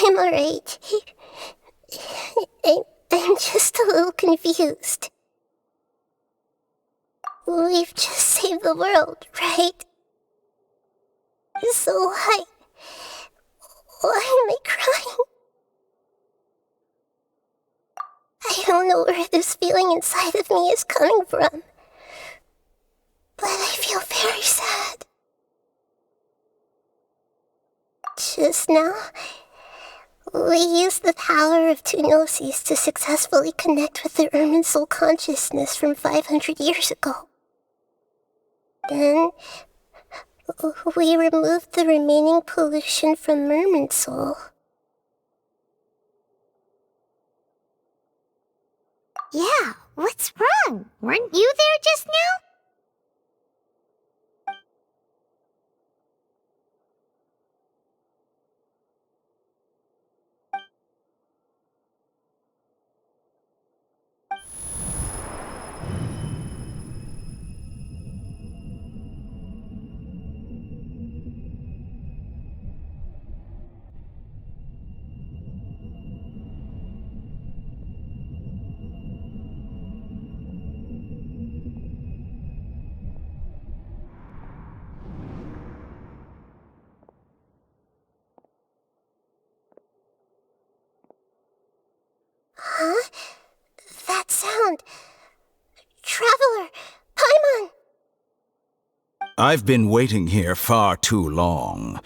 I'm alright. I'm just a little confused. We've just saved the world, right? So why am I crying? I don't know where this feeling inside of me is coming from, but I feel very sad. Just now, we used the power of two gnosis to successfully connect with the Ermin soul consciousness from 500 years ago. Then, we removed the remaining pollution from Merman soul. Yeah, what's wrong? Weren't you there just now? Huh? That sound. Traveler! Paimon! I've been waiting here far too long,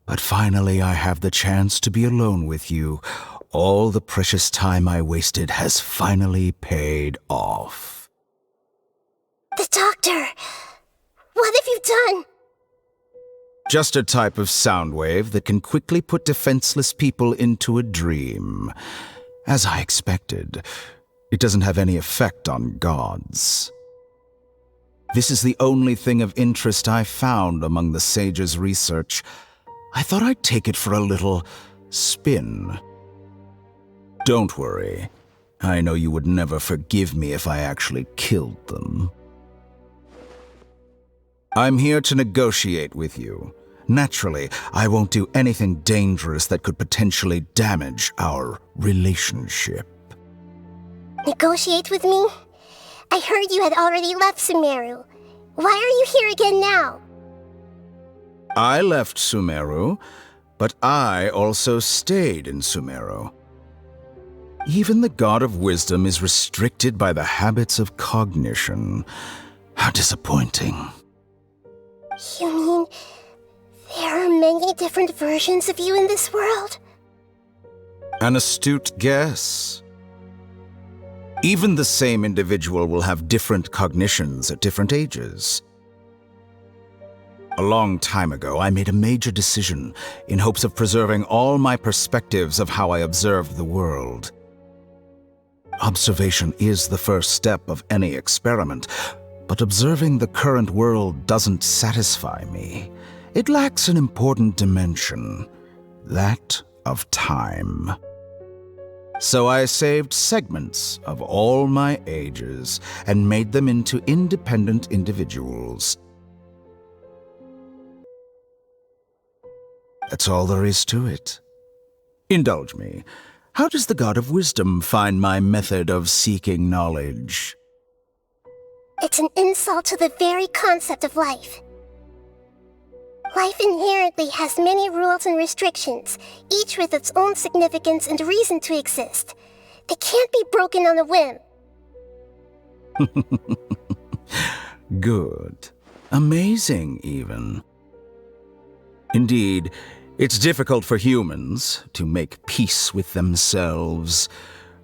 but finally I have the chance to be alone with you. All the precious time I wasted has finally paid off. The doctor! What have you done? Just a type of sound wave that can quickly put defenseless people into a dream. As I expected, it doesn't have any effect on gods. This is the only thing of interest I found among the sage's research. I thought I'd take it for a little spin. Don't worry. I know you would never forgive me if I actually killed them. I'm here to negotiate with you. Naturally, I won't do anything dangerous that could potentially damage our relationship. Negotiate with me? I heard you had already left Sumeru. Why are you here again now? I left Sumeru, but I also stayed in Sumeru. Even the God of Wisdom is restricted by the habits of cognition. How disappointing. You mean there are many different versions of you in this world? An astute guess. Even the same individual will have different cognitions at different ages. A long time ago, I made a major decision in hopes of preserving all my perspectives of how I observed the world. Observation is the first step of any experiment, but observing the current world doesn't satisfy me. It lacks an important dimension, that of time. So I saved segments of all my ages and made them into independent individuals. That's all there is to it. Indulge me. How does the God of Wisdom find my method of seeking knowledge? It's an insult to the very concept of life. Life inherently has many rules and restrictions, each with its own significance and reason to exist. They can't be broken on a whim. Good. Amazing, even. Indeed, it's difficult for humans to make peace with themselves,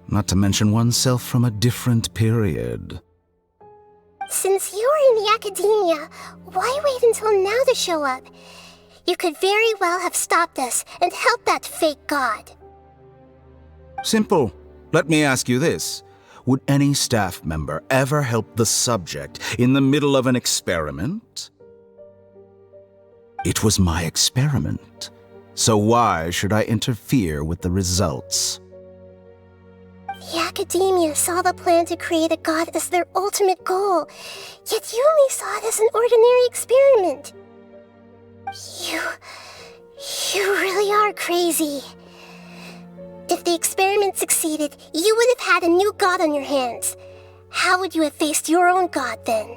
not to mention oneself from a different period. Since you were in the academia, why wait until now to show up? You could very well have stopped us and helped that fake god. Simple. Let me ask you this. Would any staff member ever help the subject in the middle of an experiment? It was my experiment, so why should I interfere with the results? The academia saw the plan to create a god as their ultimate goal, yet you only saw it as an ordinary experiment. You really are crazy. If the experiment succeeded, you would have had a new god on your hands. How would you have faced your own god then?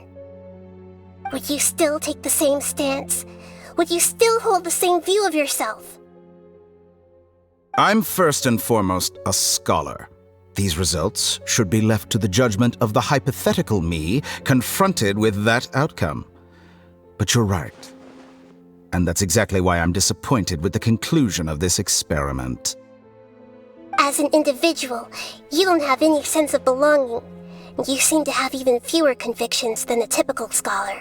Would you still take the same stance? Would you still hold the same view of yourself? I'm first and foremost a scholar. These results should be left to the judgment of the hypothetical me confronted with that outcome. But you're right. And that's exactly why I'm disappointed with the conclusion of this experiment. As an individual, you don't have any sense of belonging. You seem to have even fewer convictions than a typical scholar.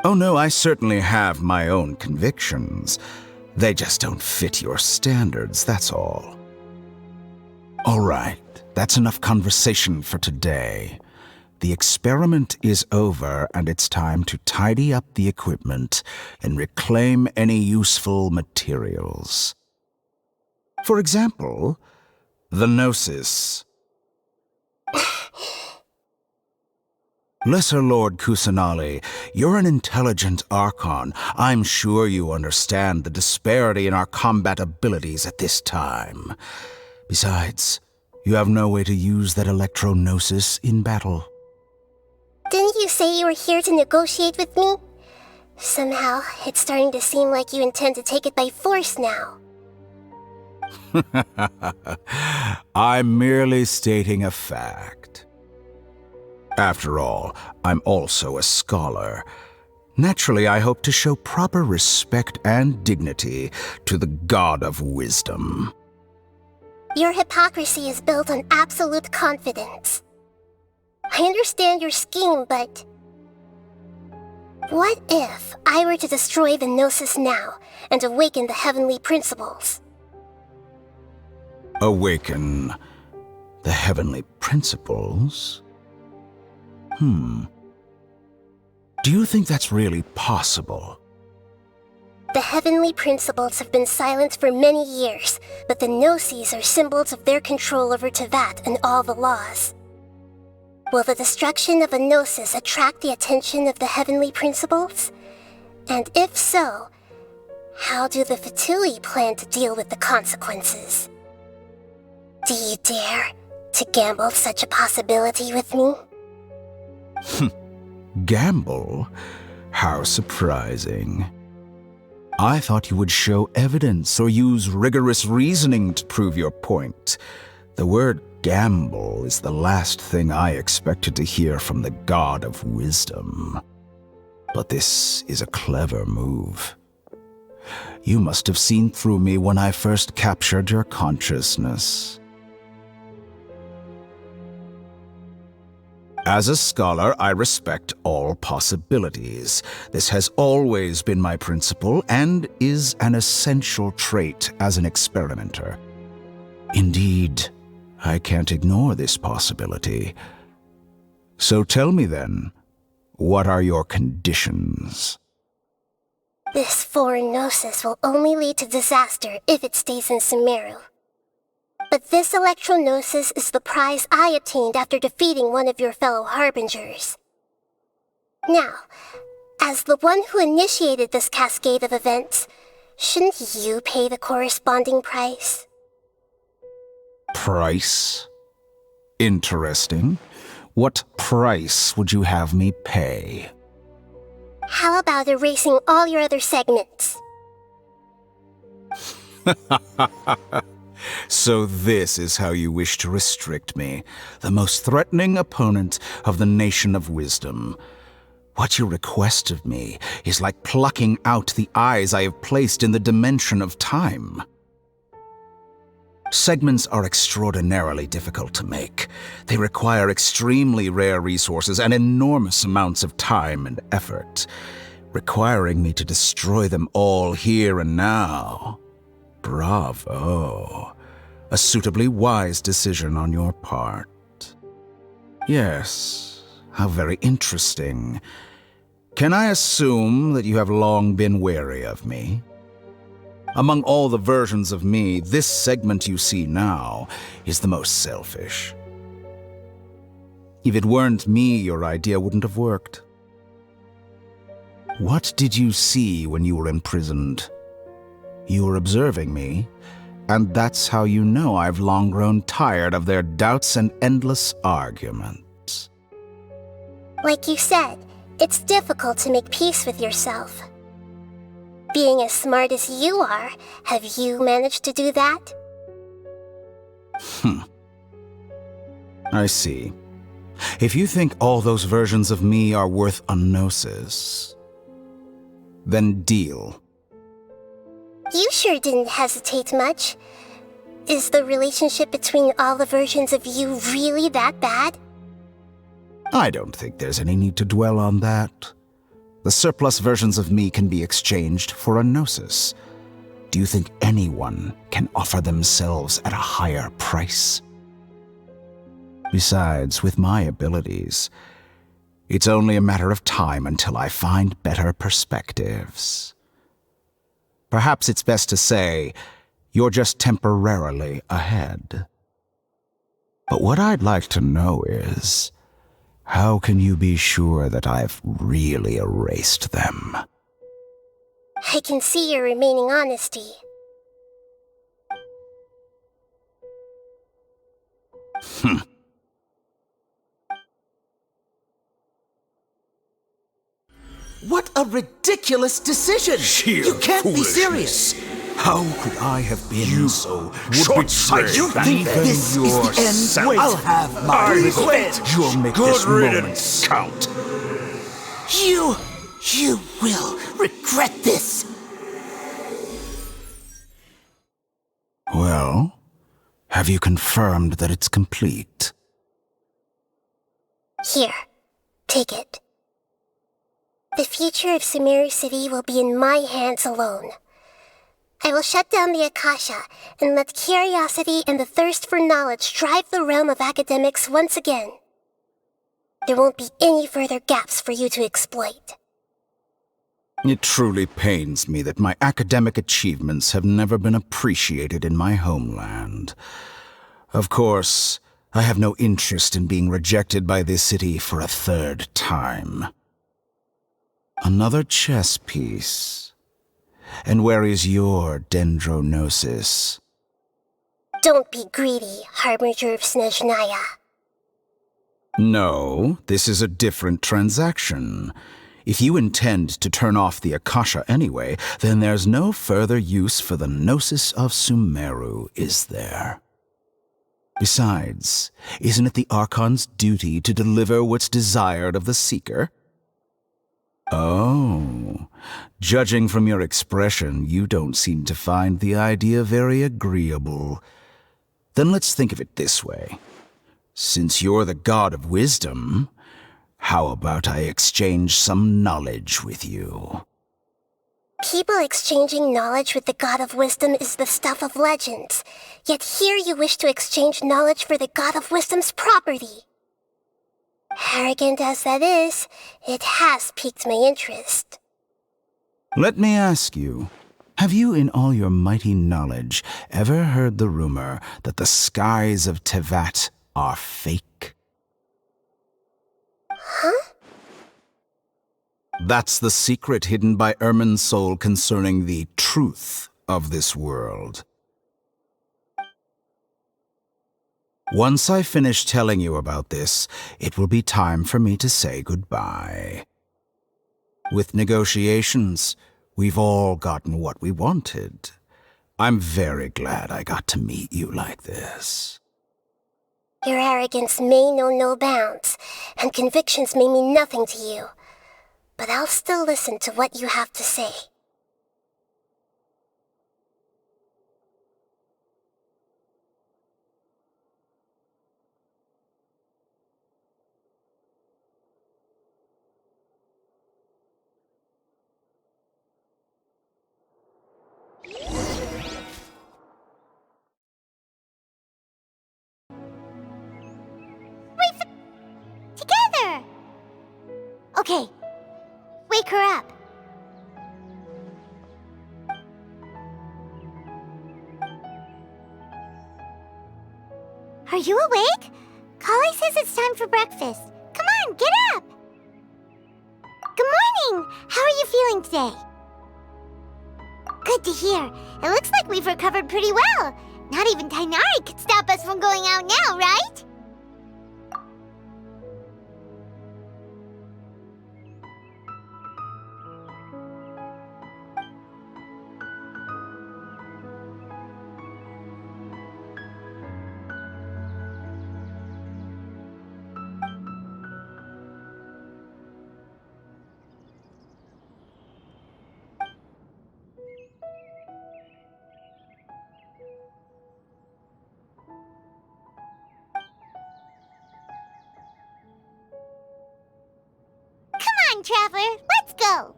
Oh no, I certainly have my own convictions. They just don't fit your standards, that's all. All right, that's enough conversation for today. The experiment is over, and it's time to tidy up the equipment and reclaim any useful materials. For example, the Gnosis. Lesser Lord Kusanali, you're an intelligent Archon. I'm sure you understand the disparity in our combat abilities at this time. Besides, you have no way to use that electro-gnosis in battle. Didn't you say you were here to negotiate with me? Somehow, it's starting to seem like you intend to take it by force now. I'm merely stating a fact. After all, I'm also a scholar. Naturally, I hope to show proper respect and dignity to the God of Wisdom. Your hypocrisy is built on absolute confidence. I understand your scheme, but... what if I were to destroy the Gnosis now and awaken the heavenly principles? Awaken the heavenly principles? Do you think that's really possible? The heavenly principles have been silent for many years, but the Gnosis are symbols of their control over Tevat and all the laws. Will the destruction of a Gnosis attract the attention of the heavenly principles? And if so, how do the Fatui plan to deal with the consequences? Do you dare to gamble such a possibility with me? Gamble? How surprising. I thought you would show evidence or use rigorous reasoning to prove your point. The word gamble is the last thing I expected to hear from the God of Wisdom. But this is a clever move. You must have seen through me when I first captured your consciousness. As a scholar, I respect all possibilities. This has always been my principle and is an essential trait as an experimenter. Indeed, I can't ignore this possibility. So tell me then, what are your conditions? This foreign Gnosis will only lead to disaster if it stays in Sumeru. But this electro-gnosis is the prize I obtained after defeating one of your fellow harbingers. Now, as the one who initiated this cascade of events, shouldn't you pay the corresponding price? Price? Interesting. What price would you have me pay? How about erasing all your other segments? So this is how you wish to restrict me, the most threatening opponent of the Nation of Wisdom. What you request of me is like plucking out the eyes I have placed in the dimension of time. Segments are extraordinarily difficult to make. They require extremely rare resources and enormous amounts of time and effort, requiring me to destroy them all here and now. Bravo. A suitably wise decision on your part. Yes, how very interesting. Can I assume that you have long been wary of me? Among all the versions of me, this segment you see now is the most selfish. If it weren't me, your idea wouldn't have worked. What did you see when you were imprisoned? You were observing me, And that's how you know I've long grown tired of their doubts and endless arguments. Like you said, it's difficult to make peace with yourself. Being as smart as you are, have you managed to do that? I see. If you think all those versions of me are worth a gnosis, then deal. You sure didn't hesitate much. Is the relationship between all the versions of you really that bad? I don't think there's any need to dwell on that. The surplus versions of me can be exchanged for a gnosis. Do you think anyone can offer themselves at a higher price? Besides, with my abilities, it's only a matter of time until I find better perspectives. Perhaps it's best to say, you're just temporarily ahead. But what I'd like to know is, how can you be sure that I've really erased them? I can see your remaining honesty. What a ridiculous decision! You can't be serious! How could I have been so short-sighted? You think this is the end? I'll have my revenge! You'll make this moment count. You will regret this! Well, have you confirmed that it's complete? Here, take it. The future of Sumeru City will be in my hands alone. I will shut down the Akasha and let curiosity and the thirst for knowledge drive the realm of academics once again. There won't be any further gaps for you to exploit. It truly pains me that my academic achievements have never been appreciated in my homeland. Of course, I have no interest in being rejected by this city for a third time. Another chess piece. And where is your dendronosis? Don't be greedy, Harbinger of Snezhnaya. No, this is a different transaction. If you intend to turn off the Akasha anyway, then there's no further use for the Gnosis of Sumeru, is there? Besides, isn't it the Archon's duty to deliver what's desired of the Seeker? Oh, judging from your expression, you don't seem to find the idea very agreeable. Then let's think of it this way. Since you're the god of wisdom, how about I exchange some knowledge with you? People exchanging knowledge with the god of wisdom is the stuff of legends. Yet here you wish to exchange knowledge for the god of wisdom's property. Arrogant as that is, it has piqued my interest. Let me ask you, have you in all your mighty knowledge ever heard the rumor that the skies of Tevat are fake? Huh? That's the secret hidden by Ermin's soul concerning the truth of this world. Once I finish telling you about this, it will be time for me to say goodbye. With negotiations, we've all gotten what we wanted. I'm very glad I got to meet you like this. Your arrogance may know no bounds, and convictions may mean nothing to you. But I'll still listen to what you have to say. Together! Okay, wake her up. Are you awake? Kali says it's time for breakfast. Come on, get up! Good morning! How are you feeling today? Good to hear. It looks like we've recovered pretty well. Not even Tainari could stop us from going out now, right? Come on, Traveler, let's go!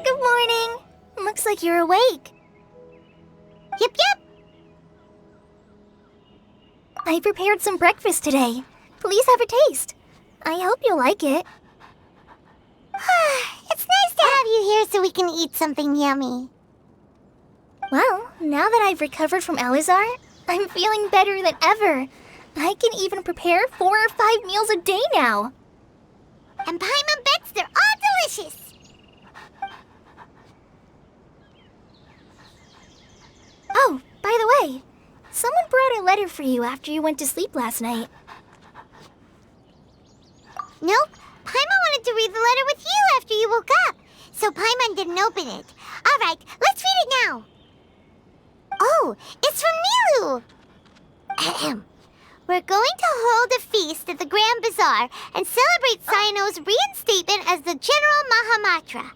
Good morning. Looks like you're awake. Yep, yep! I prepared some breakfast today. Please have a taste. I hope you'll like it. It's nice to have you here so we can eat something yummy. Well, now that I've recovered from Elazar, I'm feeling better than ever. I can even prepare 4 or 5 meals a day now. And Paimon bets they're all delicious. Oh, by the way, someone brought a letter for you after you went to sleep last night. Nope, Paimon wanted to read the letter with you after you woke up, so Paimon didn't open it. All right, let's read it now. Oh, it's from Nilu. Ahem. We're going to hold a feast at the Grand Bazaar and celebrate Cyano's reinstatement as the General Mahamatra.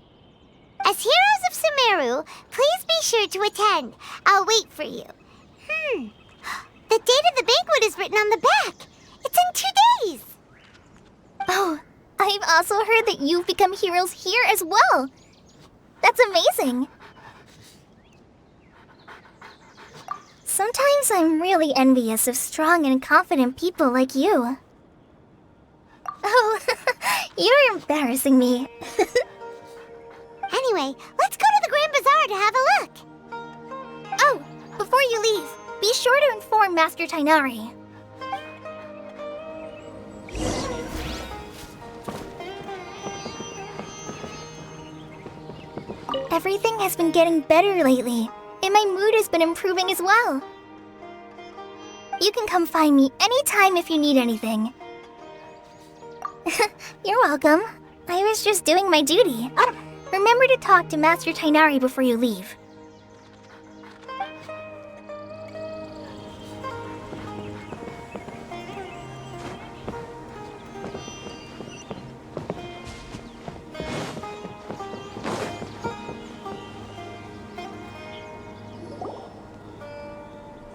As heroes of Sumeru, please be sure to attend. I'll wait for you. The date of the banquet is written on the back. It's in 2 days. Oh, I've also heard that you've become heroes here as well. That's amazing. Sometimes I'm really envious of strong and confident people like you. Oh, you're embarrassing me. Anyway, let's go to the Grand Bazaar to have a look. Oh, before you leave, be sure to inform Master Tainari. Everything has been getting better lately, and my mood has been improving as well. You can come find me anytime if you need anything. You're welcome. I was just doing my duty. Remember to talk to Master Tainari before you leave.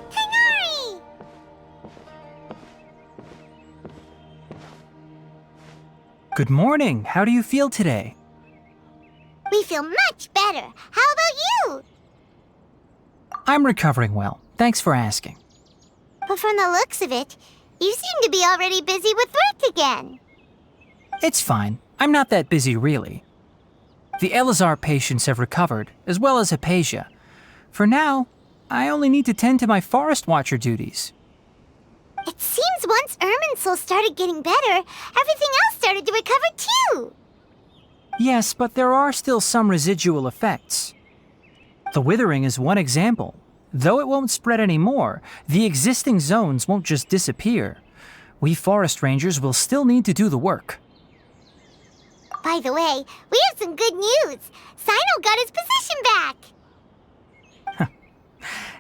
Tainari! Good morning. How do you feel today? We feel much better. How about you? I'm recovering well. Thanks for asking. But from the looks of it, you seem to be already busy with work again. It's fine. I'm not that busy, really. The Elazar patients have recovered, as well as Hypatia. For now, I only need to tend to my Forest Watcher duties. It seems once Irminsul started getting better, everything else started to recover too. Yes, but there are still some residual effects. The withering is one example. Though it won't spread anymore, the existing zones won't just disappear. We forest rangers will still need to do the work. By the way, we have some good news. Cyno got his position back.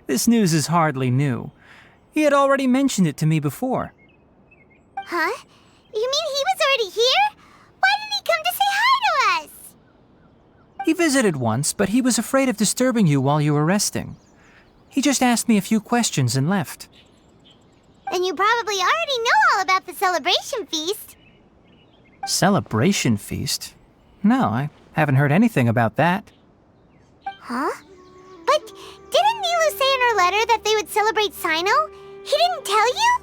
This news is hardly new. He had already mentioned it to me before. Huh? You mean he was already here? Why didn't he come to say hi to us? He visited once, but he was afraid of disturbing you while you were resting. He just asked me a few questions and left. Then you probably already know all about the celebration feast. Celebration feast? No, I haven't heard anything about that. Huh? But didn't Nilu say in her letter that they would celebrate Cyno? He didn't tell you?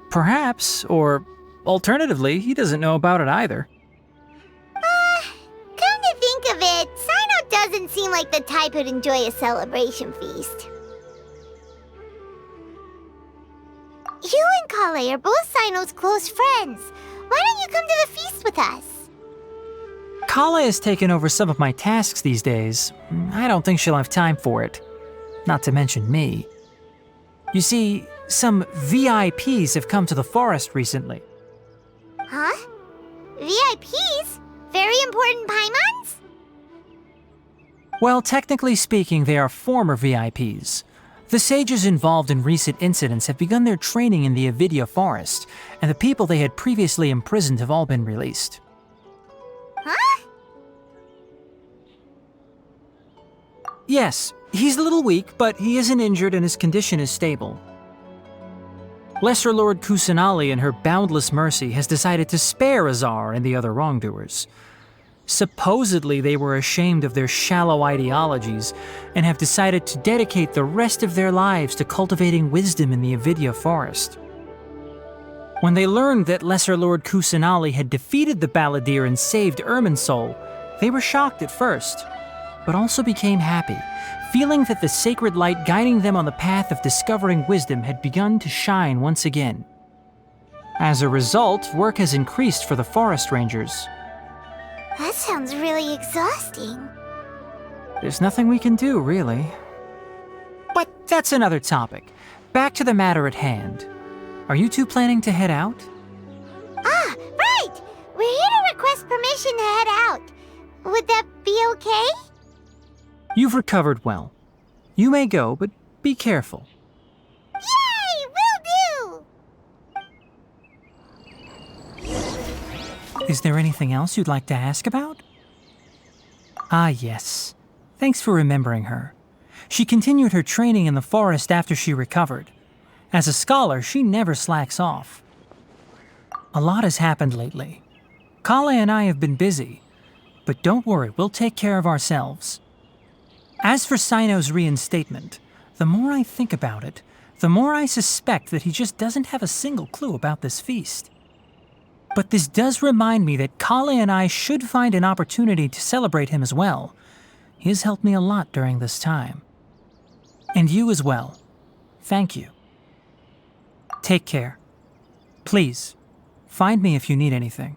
Perhaps, or alternatively, he doesn't know about it either. Come to think of seem like the type who'd enjoy a celebration feast. You and Kale are both Sino's close friends. Why don't you come to the feast with us? Kala has taken over some of my tasks these days. I don't think she'll have time for it. Not to mention me. You see, some VIPs have come to the forest recently. Huh? VIPs? Very important Paimons? Well, technically speaking, they are former VIPs. The sages involved in recent incidents have begun their training in the Avidya forest, and the people they had previously imprisoned have all been released. Huh? Yes, he's a little weak, but he isn't injured and his condition is stable. Lesser Lord Kusanali, in her boundless mercy, has decided to spare Azar and the other wrongdoers. Supposedly, they were ashamed of their shallow ideologies and have decided to dedicate the rest of their lives to cultivating wisdom in the Avidya forest. When they learned that Lesser Lord Kusanali had defeated the Balladeer and saved Irminsul, they were shocked at first, but also became happy, feeling that the sacred light guiding them on the path of discovering wisdom had begun to shine once again. As a result, work has increased for the forest rangers. That sounds really exhausting. There's nothing we can do, really. But that's another topic. Back to the matter at hand. Are you two planning to head out? Ah, right! We're here to request permission to head out. Would that be okay? You've recovered well. You may go, but be careful. Yay! Will do! Is there anything else you'd like to ask about? Ah, yes. Thanks for remembering her. She continued her training in the forest after she recovered. As a scholar, she never slacks off. A lot has happened lately. Kale and I have been busy, but don't worry, we'll take care of ourselves. As for Sino's reinstatement, the more I think about it, the more I suspect that he just doesn't have a single clue about this feast. But this does remind me that Kale and I should find an opportunity to celebrate him as well. He has helped me a lot during this time. And you as well. Thank you. Take care. Please, find me if you need anything.